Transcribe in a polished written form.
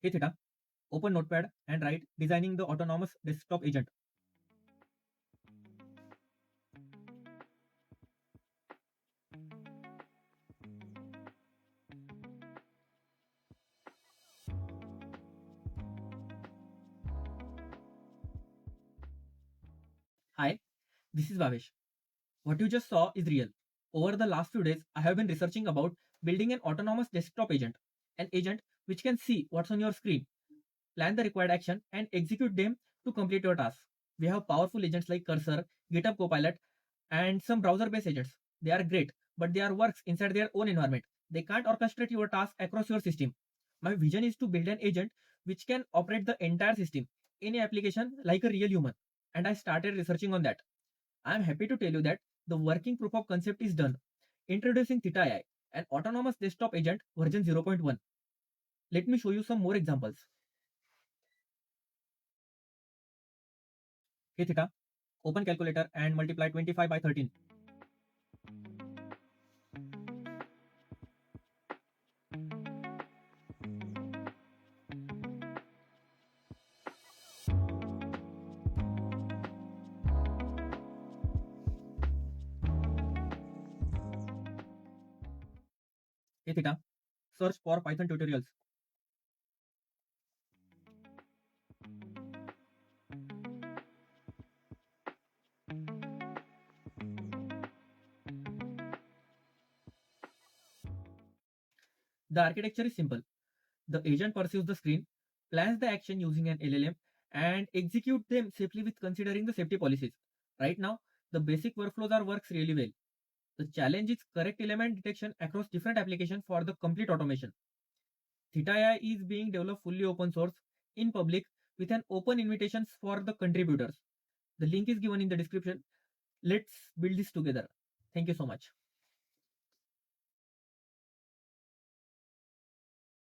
Hey Theta, open Notepad and write designing the autonomous desktop agent. Hi, this is Bhavesh. What you just saw is real. Over the last few days, I have been researching about building an autonomous desktop agent, an agent which can see what's on your screen, plan the required action, and execute them to complete your task. We have powerful agents like Cursor, GitHub Copilot, and some browser-based agents. They are great, but they are works inside their own environment. They can't orchestrate your task across your system. My vision is to build an agent which can operate the entire system, any application like a real human. And I started researching on that. I am happy to tell you that the working proof of concept is done. Introducing Theta AI, an autonomous desktop agent version 0.1. Let me show you some more examples. Hey Theta, open calculator and multiply 25 by 13. Hey Theta, search for Python tutorials. The architecture is simple. The agent perceives the screen, plans the action using an LLM, and execute them safely with considering the safety policies. Right now, the basic workflows are works really well. The challenge is correct element detection across different applications for the complete automation. Theta AI is being developed fully open source in public with an open invitations for the contributors. The link is given in the description. Let's build this together. Thank you so much.